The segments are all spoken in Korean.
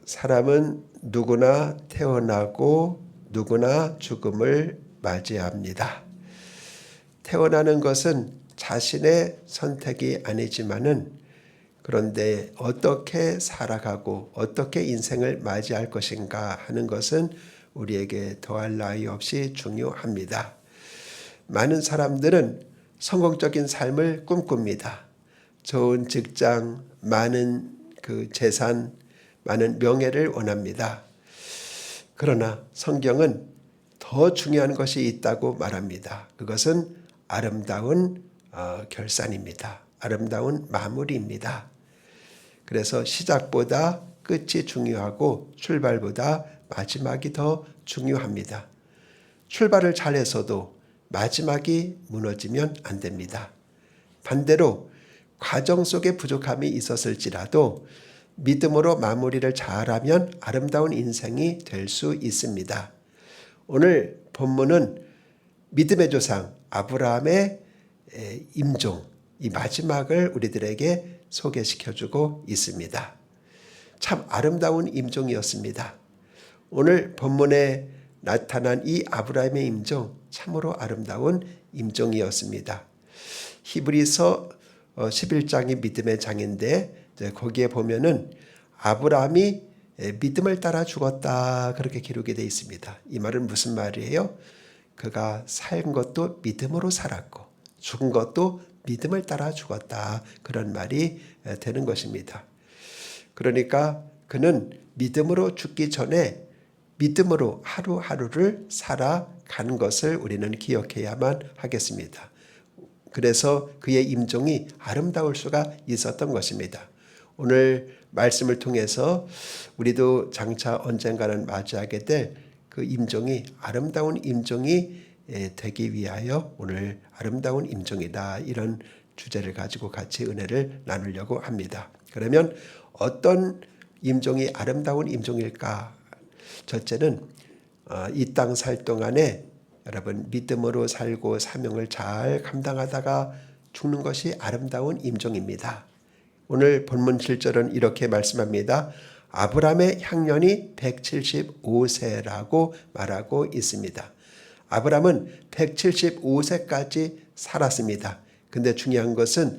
사람은 누구나 태어나고 누구나 죽음을 맞이합니다. 태어나는 것은 자신의 선택이 아니지만은 그런데 어떻게 살아가고 어떻게 인생을 맞이할 것인가 하는 것은 우리에게 더할 나위 없이 중요합니다. 많은 사람들은 성공적인 삶을 꿈꿉니다. 좋은 직장, 많은 재산, 많은 명예를 원합니다. 그러나 성경은 더 중요한 것이 있다고 말합니다. 그것은 아름다운 결산입니다. 아름다운 마무리입니다. 그래서 시작보다 끝이 중요하고 출발보다 마지막이 더 중요합니다. 출발을 잘해서도 마지막이 무너지면 안 됩니다. 반대로 과정 속에 부족함이 있었을지라도 믿음으로 마무리를 잘하면 아름다운 인생이 될 수 있습니다. 오늘 본문은 믿음의 조상 아브라함의 임종, 이 마지막을 우리들에게 소개시켜주고 있습니다. 참 아름다운 임종이었습니다. 오늘 본문에 나타난 이 아브라함의 임종, 참으로 아름다운 임종이었습니다. 히브리서 11장이 믿음의 장인데 거기에 보면은 아브라함이 믿음을 따라 죽었다 그렇게 기록이 되어 있습니다. 이 말은 무슨 말이에요? 그가 산 것도 믿음으로 살았고 죽은 것도 믿음을 따라 죽었다 그런 말이 되는 것입니다. 그러니까 그는 믿음으로 죽기 전에 믿음으로 하루하루를 살아가는 것을 우리는 기억해야만 하겠습니다. 그래서 그의 임종이 아름다울 수가 있었던 것입니다. 오늘 말씀을 통해서 우리도 장차 언젠가는 맞이하게 될 그 임종이 아름다운 임종이 되기 위하여 오늘 아름다운 임종이다 이런 주제를 가지고 같이 은혜를 나누려고 합니다. 그러면 어떤 임종이 아름다운 임종일까? 첫째는 이 땅 살 동안에 여러분 믿음으로 살고 사명을 잘 감당하다가 죽는 것이 아름다운 임종입니다. 오늘 본문 7절은 이렇게 말씀합니다. 아브라함의 향년이 175세라고 말하고 있습니다. 아브라함은 175세까지 살았습니다. 근데 중요한 것은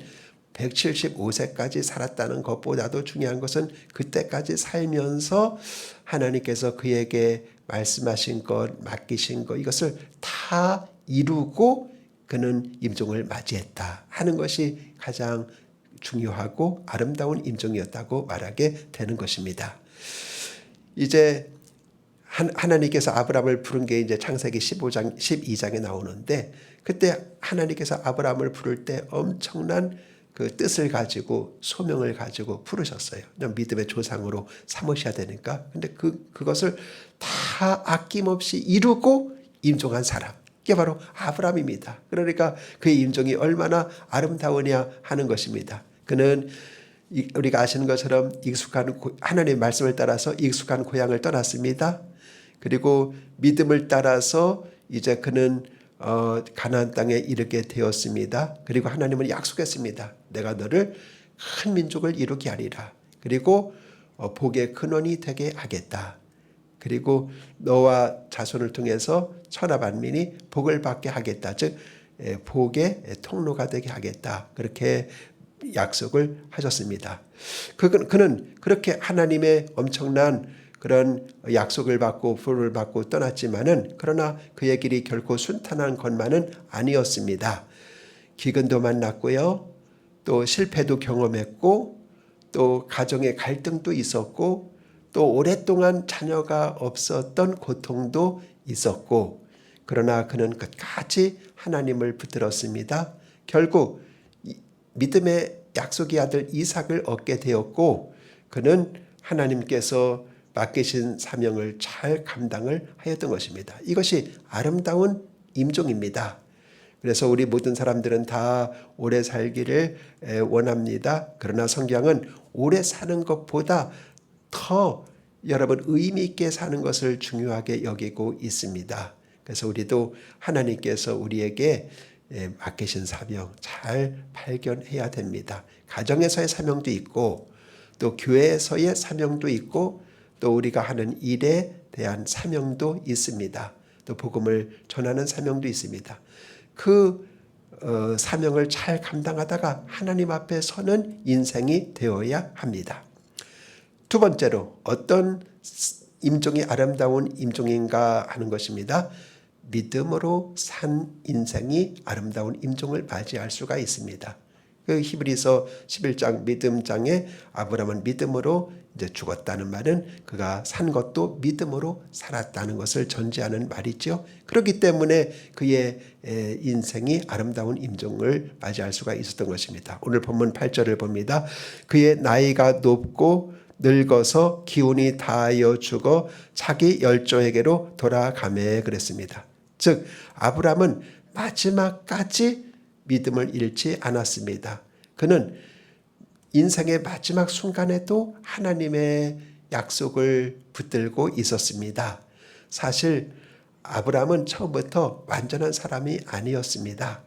175세까지 살았다는 것보다도 중요한 것은 그때까지 살면서 하나님께서 그에게 말씀하신 것, 맡기신 것 이것을 다 이루고 그는 임종을 맞이했다 하는 것이 가장 중요하고 아름다운 임종이었다고 말하게 되는 것입니다. 이제 하나님께서 아브라함을 부른 게 이제 창세기 15장, 12장에 나오는데 그때 하나님께서 아브라함을 부를 때 엄청난 그 뜻을 가지고 소명을 가지고 부르셨어요. 믿음의 조상으로 삼으셔야 되니까. 근데 그것을 다 아낌없이 이루고 임종한 사람. 이게 바로 아브라함입니다. 그러니까 그의 임종이 얼마나 아름다우냐 하는 것입니다. 그는 우리가 아시는 것처럼 익숙한 하나님의 말씀을 따라서 익숙한 고향을 떠났습니다. 그리고 믿음을 따라서 이제 그는 가나안 땅에 이르게 되었습니다. 그리고 하나님은 약속했습니다. 내가 너를 큰 민족을 이루게 하리라. 그리고 복의 근원이 되게 하겠다. 그리고 너와 자손을 통해서 천하 만민이 복을 받게 하겠다. 즉 복의 통로가 되게 하겠다. 그렇게 약속을 하셨습니다. 그는 그렇게 하나님의 엄청난 그런 약속을 받고 부름을 받고 떠났지만은 그러나 그의 길이 결코 순탄한 것만은 아니었습니다. 기근도 만났고요. 또 실패도 경험했고 또 가정의 갈등도 있었고 또 오랫동안 자녀가 없었던 고통도 있었고 그러나 그는 끝까지 하나님을 붙들었습니다. 결국 믿음의 약속의 아들 이삭을 얻게 되었고 그는 하나님께서 맡기신 사명을 잘 감당을 하였던 것입니다. 이것이 아름다운 임종입니다. 그래서 우리 모든 사람들은 다 오래 살기를 원합니다. 그러나 성경은 오래 사는 것보다 더 여러분 의미 있게 사는 것을 중요하게 여기고 있습니다. 그래서 우리도 하나님께서 우리에게 맡기신 사명 잘 발견해야 됩니다. 가정에서의 사명도 있고 또 교회에서의 사명도 있고 또 우리가 하는 일에 대한 사명도 있습니다. 또 복음을 전하는 사명도 있습니다. 그 사명을 잘 감당하다가 하나님 앞에 서는 인생이 되어야 합니다. 두 번째로 어떤 임종이 아름다운 임종인가 하는 것입니다. 믿음으로 산 인생이 아름다운 임종을 맞이할 수가 있습니다. 그 히브리서 11장 믿음장에 아브라함은 믿음으로 이제 죽었다는 말은 그가 산 것도 믿음으로 살았다는 것을 전제하는 말이죠. 그렇기 때문에 그의 인생이 아름다운 임종을 맞이할 수가 있었던 것입니다. 오늘 본문 8절을 봅니다. 그의 나이가 높고 늙어서 기운이 다하여 죽어 자기 열조에게로 돌아가매 그랬습니다. 즉 아브라함은 마지막까지 믿음을 잃지 않았습니다. 그는 인생의 마지막 순간에도 하나님의 약속을 붙들고 있었습니다. 사실 아브라함은 처음부터 완전한 사람이 아니었습니다.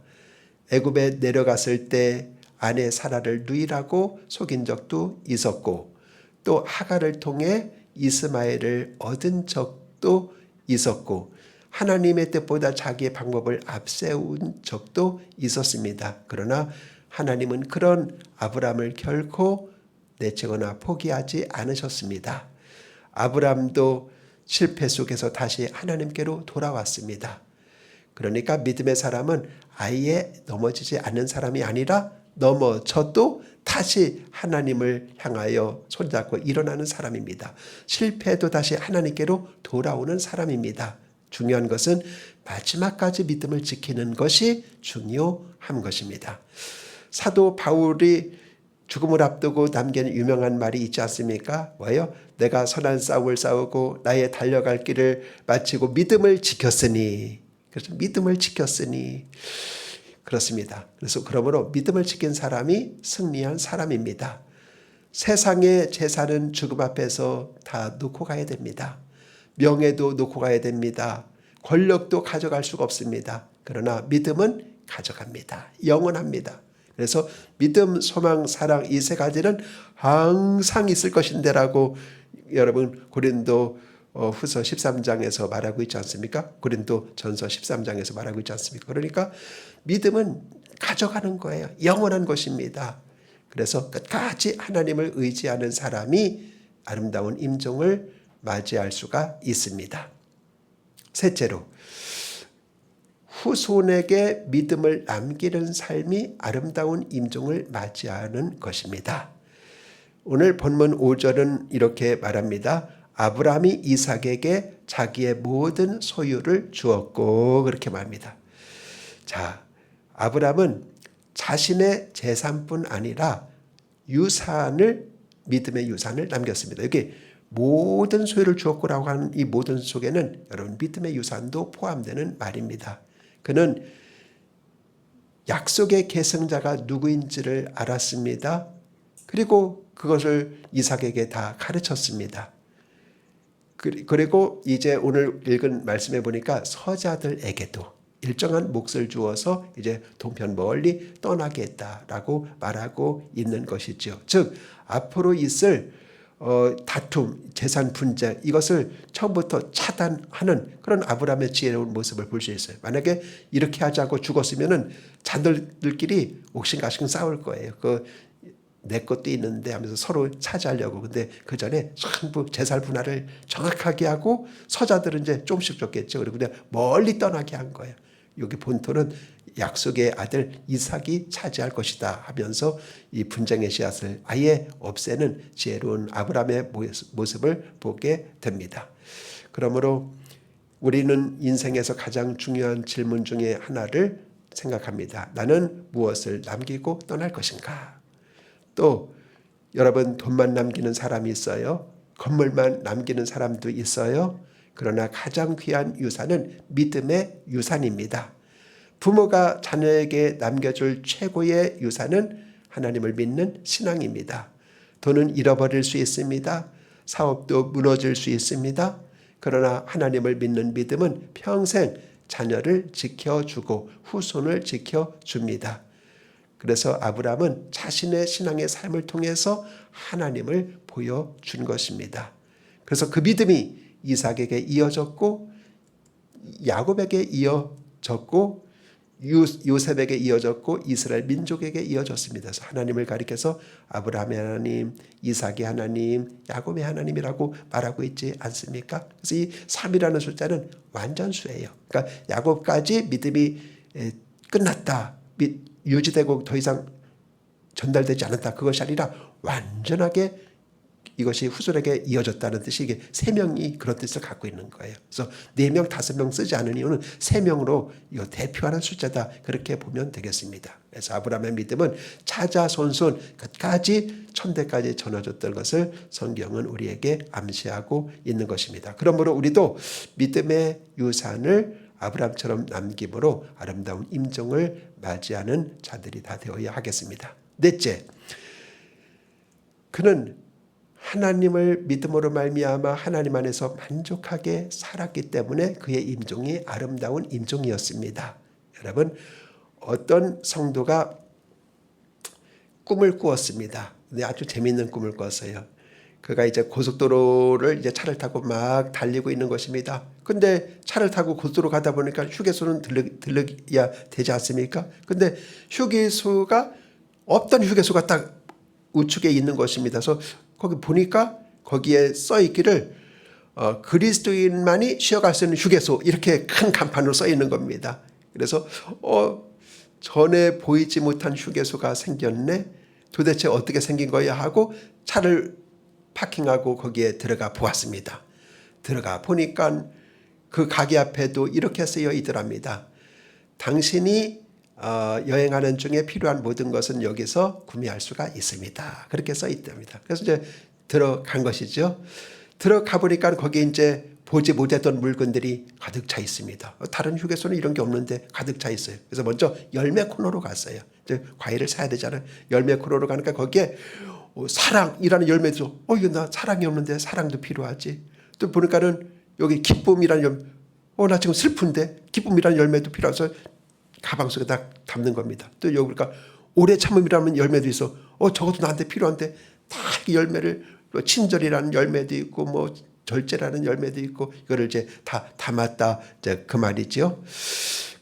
애굽에 내려갔을 때 아내 사라를 누이라고 속인 적도 있었고 또 하갈을 통해 이스마엘을 얻은 적도 있었고 하나님의 뜻보다 자기의 방법을 앞세운 적도 있었습니다. 그러나 하나님은 그런 아브라함을 결코 내치거나 포기하지 않으셨습니다. 아브라함도 실패 속에서 다시 하나님께로 돌아왔습니다. 그러니까 믿음의 사람은 아예 넘어지지 않는 사람이 아니라 넘어져도 다시 하나님을 향하여 손잡고 일어나는 사람입니다. 실패해도 다시 하나님께로 돌아오는 사람입니다. 중요한 것은 마지막까지 믿음을 지키는 것이 중요한 것입니다. 사도 바울이 죽음을 앞두고 남긴 유명한 말이 있지 않습니까? 뭐예요? 내가 선한 싸움을 싸우고 나의 달려갈 길을 마치고 믿음을 지켰으니. 그래서 믿음을 지켰으니. 그렇습니다. 그래서 그러므로 믿음을 지킨 사람이 승리한 사람입니다. 세상의 재산은 죽음 앞에서 다 놓고 가야 됩니다. 명예도 놓고 가야 됩니다. 권력도 가져갈 수가 없습니다. 그러나 믿음은 가져갑니다. 영원합니다. 그래서 믿음, 소망, 사랑 이 세 가지는 항상 있을 것인데라고 여러분 고린도 후서 13장에서 말하고 있지 않습니까? 고린도 전서 13장에서 말하고 있지 않습니까? 그러니까 믿음은 가져가는 거예요. 영원한 것입니다. 그래서 끝까지 하나님을 의지하는 사람이 아름다운 임종을 맞이할 수가 있습니다. 셋째로 후손에게 믿음을 남기는 삶이 아름다운 임종을 맞이하는 것입니다. 오늘 본문 5절은 이렇게 말합니다. 아브라함이 이삭에게 자기의 모든 소유를 주었고 그렇게 말합니다. 자, 아브라함은 자신의 재산뿐 아니라 유산을 믿음의 유산을 남겼습니다. 여기 모든 소유를 주었고라고 하는 이 모든 속에는 여러분 믿음의 유산도 포함되는 말입니다. 그는 약속의 계승자가 누구인지를 알았습니다. 그리고 그것을 이삭에게 다 가르쳤습니다. 그리고 이제 오늘 읽은 말씀에 보니까 서자들에게도 일정한 몫을 주어서 이제 동편 멀리 떠나게 했다라고 말하고 있는 것이죠. 즉 앞으로 있을 다툼, 재산 분쟁 이것을 처음부터 차단하는 그런 아브라함의 지혜로운 모습을 볼 수 있어요. 만약에 이렇게 하지 않고 죽었으면은 자들끼리 옥신각신 싸울 거예요. 내 것도 있는데 하면서 서로 차지하려고. 근데 그 전에 전부 재산 분할을 정확하게 하고 서자들은 이제 조금씩 줬겠죠. 그리고 그냥 멀리 떠나게 한 거예요. 여기 본토는 약속의 아들 이삭이 차지할 것이다 하면서 이 분쟁의 씨앗을 아예 없애는 지혜로운 아브라함의 모습을 보게 됩니다. 그러므로 우리는 인생에서 가장 중요한 질문 중에 하나를 생각합니다. 나는 무엇을 남기고 떠날 것인가? 또 여러분 돈만 남기는 사람이 있어요. 건물만 남기는 사람도 있어요. 그러나 가장 귀한 유산은 믿음의 유산입니다. 부모가 자녀에게 남겨줄 최고의 유산은 하나님을 믿는 신앙입니다. 돈은 잃어버릴 수 있습니다. 사업도 무너질 수 있습니다. 그러나 하나님을 믿는 믿음은 평생 자녀를 지켜주고 후손을 지켜줍니다. 그래서 아브라함은 자신의 신앙의 삶을 통해서 하나님을 보여준 것입니다. 그래서 그 믿음이 이삭에게 이어졌고 야곱에게 이어졌고 요셉에게 이어졌고 이스라엘 민족에게 이어졌습니다. 그래서 하나님을 가리켜서 아브라함의 하나님, 이삭의 하나님, 야곱의 하나님이라고 말하고 있지 않습니까? 그래서 이 3이라는 숫자는 완전수예요. 그러니까 야곱까지 믿음이 끝났다, 유지되고 더 이상 전달되지 않았다, 그것이 아니라 완전하게 이것이 후손에게 이어졌다는 뜻이, 이게 3명이 그런 뜻을 갖고 있는 거예요. 그래서 4명, 5명 쓰지 않은 이유는 3명으로 이거 대표하는 숫자다, 그렇게 보면 되겠습니다. 그래서 아브라함의 믿음은 차자손손 끝까지 천대까지 전해졌던 것을 성경은 우리에게 암시하고 있는 것입니다. 그러므로 우리도 믿음의 유산을 아브라함처럼 남김으로 아름다운 임종을 맞이하는 자들이 다 되어야 하겠습니다. 넷째, 그는 하나님을 믿음으로 말미암아 하나님 안에서 만족하게 살았기 때문에 그의 임종이 아름다운 임종이었습니다. 여러분, 어떤 성도가 꿈을 꾸었습니다. 근데 아주 재미있는 꿈을 꿨어요. 그가 이제 고속도로를 이제 차를 타고 막 달리고 있는 것입니다. 근데 차를 타고 고속도로 가다 보니까 휴게소는 들러야 되지 않습니까? 근데 휴게소가 없던 휴게소가 딱 우측에 있는 것입니다. 그래서 거기 보니까 거기에 써 있기를 그리스도인만이 쉬어갈 수 있는 휴게소, 이렇게 큰 간판으로 써 있는 겁니다. 그래서 전에 보이지 못한 휴게소가 생겼네, 도대체 어떻게 생긴 거야 하고 차를 파킹하고 거기에 들어가 보았습니다. 들어가 보니까 그 가게 앞에도 이렇게 쓰여 있더랍니다. 당신이 여행하는 중에 필요한 모든 것은 여기서 구매할 수가 있습니다, 그렇게 써 있답니다. 그래서 이제 들어간 것이죠. 들어가 보니까 거기 이제 보지 못했던 물건들이 가득 차 있습니다. 다른 휴게소는 이런 게 없는데 가득 차 있어요. 그래서 먼저 열매 코너로 갔어요. 이제 과일을 사야 되잖아요. 열매 코너로 가니까 거기에 사랑이라는 열매도, 이거 나 사랑이 없는데 사랑도 필요하지. 또 보니까는 여기 기쁨이라는 열매, 나 지금 슬픈데 기쁨이라는 열매도 필요해서 가방 속에 다 담는 겁니다. 또 여기 보니까 오래 참음이라는 열매도 있어. 저것도 나한테 필요한데, 다 열매를, 친절이라는 열매도 있고 뭐 절제라는 열매도 있고, 이거를 이제 다 담았다, 이제 그 말이죠.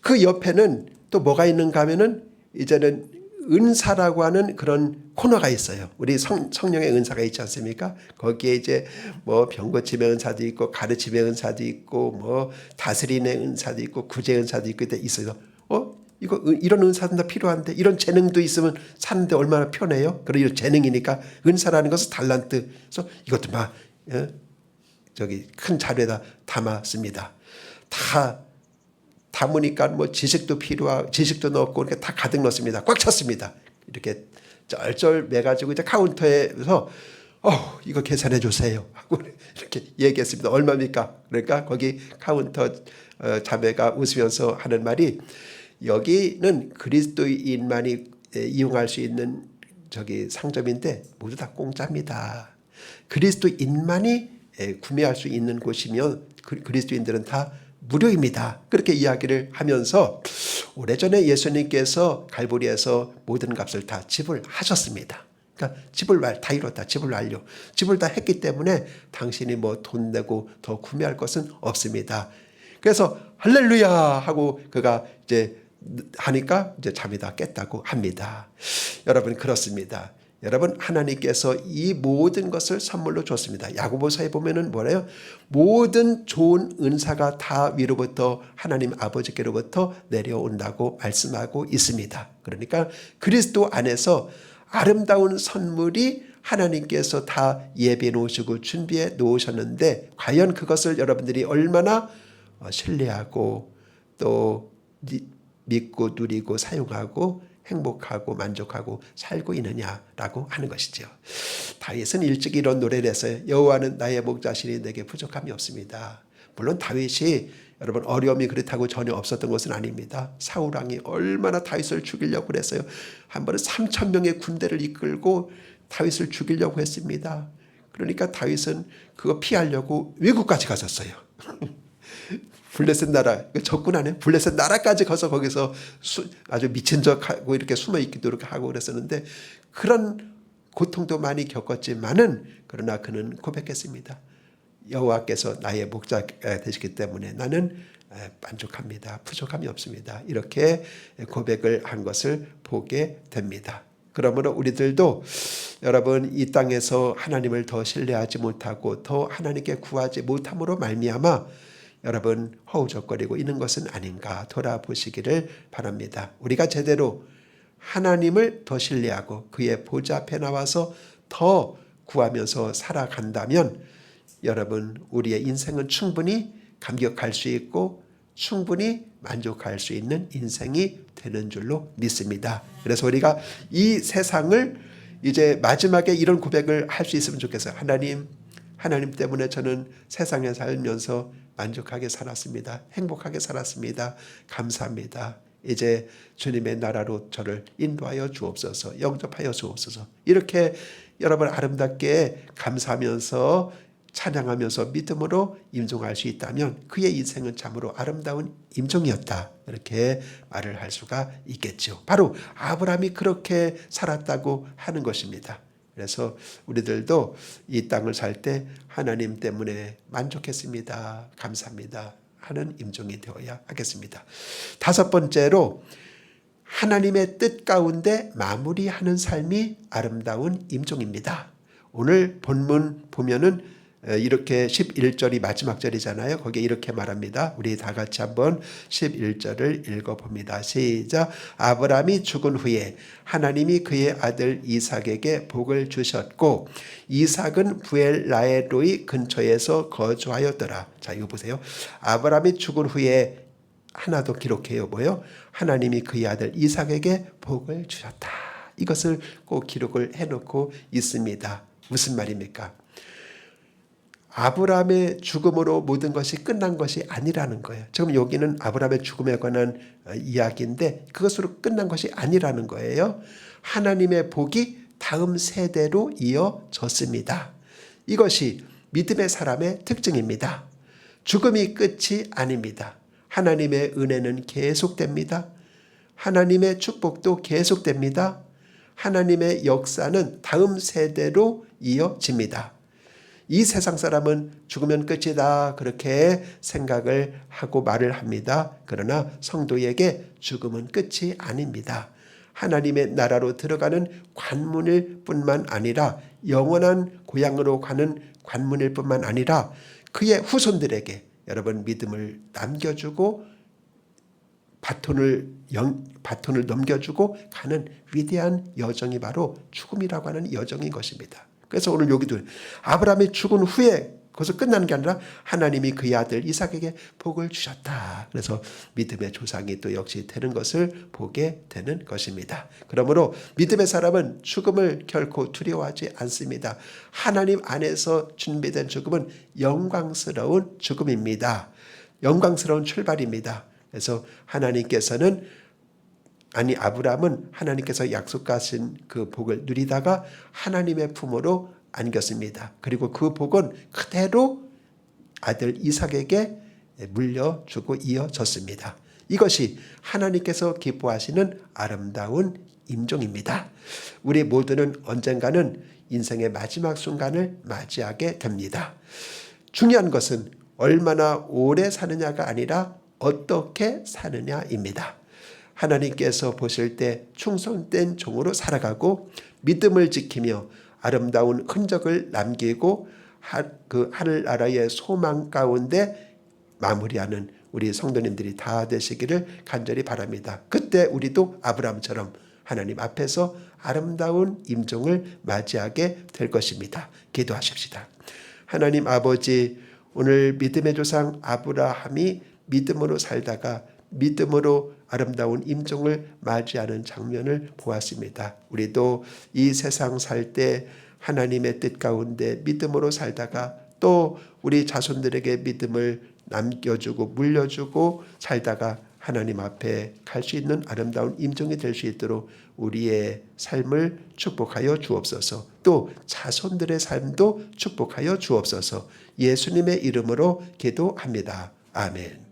그 옆에는 또 뭐가 있는가 하면은 이제는 은사라고 하는 그런 코너가 있어요. 우리 성령의 은사가 있지 않습니까? 거기에 이제 뭐 병고침의 은사도 있고 가르침의 은사도 있고 뭐 다스림의 은사도 있고 구제 은사도 있고 있어요. 이런 은사도 다 필요한데, 이런 재능도 있으면 사는데 얼마나 편해요. 그런 재능이니까 은사라는 것은 달란트. 그래서 이것도 막 저기 큰 자료에다 담았습니다. 다 담으니까 뭐 지식도 필요하고 지식도 넣고 이렇게 다 가득 넣습니다. 꽉 찼습니다. 이렇게 쩔쩔 매가지고 이제 카운터에서 이거 계산해 주세요 하고 이렇게 얘기했습니다. 얼마입니까? 그러니까 거기 카운터 자매가 웃으면서 하는 말이, 여기는 그리스도인만이 이용할 수 있는 저기 상점인데 모두 다 공짜입니다. 그리스도인만이 구매할 수 있는 곳이면 그리스도인들은 다 무료입니다. 그렇게 이야기를 하면서 오래전에 예수님께서 갈보리에서 모든 값을 다 지불하셨습니다. 그러니까 지불 다 이뤘다, 지불 완료. 지불 다 했기 때문에 당신이 뭐 돈 내고 더 구매할 것은 없습니다. 그래서 할렐루야 하고 그가 이제 하니까 이제 잠이 다 깼다고 합니다. 여러분, 그렇습니다. 여러분, 하나님께서 이 모든 것을 선물로 줬습니다. 야고보서에 보면은 뭐래요? 모든 좋은 은사가 다 위로부터 하나님 아버지께로부터 내려온다고 말씀하고 있습니다. 그러니까 그리스도 안에서 아름다운 선물이 하나님께서 다 예비해 놓으시고 준비해 놓으셨는데, 과연 그것을 여러분들이 얼마나 신뢰하고 또 믿고 누리고 사용하고 행복하고 만족하고 살고 있느냐라고 하는 것이죠. 다윗은 일찍 이런 노래를 했어요. 여호와는 나의 목자시니 내게 부족함이 없습니다. 물론 다윗이 여러분 어려움이 그렇다고 전혀 없었던 것은 아닙니다. 사울 왕이 얼마나 다윗을 죽이려고 그랬어요. 한 번은 3,000명의 군대를 이끌고 다윗을 죽이려고 했습니다. 그러니까 다윗은 그거 피하려고 외국까지 갔었어요. 블레셋 나라, 적군하네. 블레셋 나라까지 가서 거기서 아주 미친 척하고 이렇게 숨어 있기도 하고 그랬었는데, 그런 고통도 많이 겪었지만은 그러나 그는 고백했습니다. 여호와께서 나의 목자가 되시기 때문에 나는 만족합니다. 부족함이 없습니다. 이렇게 고백을 한 것을 보게 됩니다. 그러므로 우리들도 여러분 이 땅에서 하나님을 더 신뢰하지 못하고 더 하나님께 구하지 못함으로 말미암아 여러분 허우적거리고 있는 것은 아닌가 돌아보시기를 바랍니다. 우리가 제대로 하나님을 더 신뢰하고 그의 보좌 앞에 나와서 더 구하면서 살아간다면 여러분 우리의 인생은 충분히 감격할 수 있고 충분히 만족할 수 있는 인생이 되는 줄로 믿습니다. 그래서 우리가 이 세상을 이제 마지막에 이런 고백을 할 수 있으면 좋겠어요. 하나님 때문에 저는 세상에 살면서 만족하게 살았습니다. 행복하게 살았습니다. 감사합니다. 이제 주님의 나라로 저를 인도하여 주옵소서, 영접하여 주옵소서. 이렇게 여러분 아름답게 감사하면서 찬양하면서 믿음으로 임종할 수 있다면 그의 인생은 참으로 아름다운 임종이었다. 이렇게 말을 할 수가 있겠죠. 바로 아브라함이 그렇게 살았다고 하는 것입니다. 그래서 우리들도 이 땅을 살 때 하나님 때문에 만족했습니다. 감사합니다. 하는 임종이 되어야 하겠습니다. 다섯 번째로 하나님의 뜻 가운데 마무리하는 삶이 아름다운 임종입니다. 오늘 본문 보면은 이렇게 11절이 마지막 절이잖아요. 거기에 이렇게 말합니다. 우리 다 같이 한번 11절을 읽어봅니다. 시작. 아브라함이 죽은 후에 하나님이 그의 아들 이삭에게 복을 주셨고 이삭은 부엘라헬로이 근처에서 거주하였더라. 자, 이거 보세요. 아브라함이 죽은 후에 하나 더 기록해요. 뭐요? 하나님이 그의 아들 이삭에게 복을 주셨다. 이것을 꼭 기록을 해놓고 있습니다. 무슨 말입니까? 아브라함의 죽음으로 모든 것이 끝난 것이 아니라는 거예요. 지금 여기는 아브라함의 죽음에 관한 이야기인데 그것으로 끝난 것이 아니라는 거예요. 하나님의 복이 다음 세대로 이어졌습니다. 이것이 믿음의 사람의 특징입니다. 죽음이 끝이 아닙니다. 하나님의 은혜는 계속됩니다. 하나님의 축복도 계속됩니다. 하나님의 역사는 다음 세대로 이어집니다. 이 세상 사람은 죽으면 끝이다 그렇게 생각을 하고 말을 합니다. 그러나 성도에게 죽음은 끝이 아닙니다. 하나님의 나라로 들어가는 관문일 뿐만 아니라 영원한 고향으로 가는 관문일 뿐만 아니라 그의 후손들에게 여러분 믿음을 남겨주고 바톤을 넘겨주고 가는 위대한 여정이 바로 죽음이라고 하는 여정인 것입니다. 그래서 오늘 여기도 아브라함이 죽은 후에 거기서 끝나는 게 아니라 하나님이 그의 아들 이삭에게 복을 주셨다. 그래서 믿음의 조상이 또 역시 되는 것을 보게 되는 것입니다. 그러므로 믿음의 사람은 죽음을 결코 두려워하지 않습니다. 하나님 안에서 준비된 죽음은 영광스러운 죽음입니다. 영광스러운 출발입니다. 그래서 아브라함은 하나님께서 약속하신 그 복을 누리다가 하나님의 품으로 안겼습니다. 그리고 그 복은 그대로 아들 이삭에게 물려주고 이어졌습니다. 이것이 하나님께서 기뻐하시는 아름다운 임종입니다. 우리 모두는 언젠가는 인생의 마지막 순간을 맞이하게 됩니다. 중요한 것은 얼마나 오래 사느냐가 아니라 어떻게 사느냐입니다. 하나님께서 보실 때 충성된 종으로 살아가고 믿음을 지키며 아름다운 흔적을 남기고 그 하늘나라의 소망 가운데 마무리하는 우리 성도님들이 다 되시기를 간절히 바랍니다. 그때 우리도 아브라함처럼 하나님 앞에서 아름다운 임종을 맞이하게 될 것입니다. 기도하십시다. 하나님 아버지, 오늘 믿음의 조상 아브라함이 믿음으로 살다가 믿음으로 아름다운 임종을 맞이하는 장면을 보았습니다. 우리도 이 세상 살 때 하나님의 뜻 가운데 믿음으로 살다가 또 우리 자손들에게 믿음을 남겨주고 물려주고 살다가 하나님 앞에 갈 수 있는 아름다운 임종이 될 수 있도록 우리의 삶을 축복하여 주옵소서. 또 자손들의 삶도 축복하여 주옵소서. 예수님의 이름으로 기도합니다. 아멘.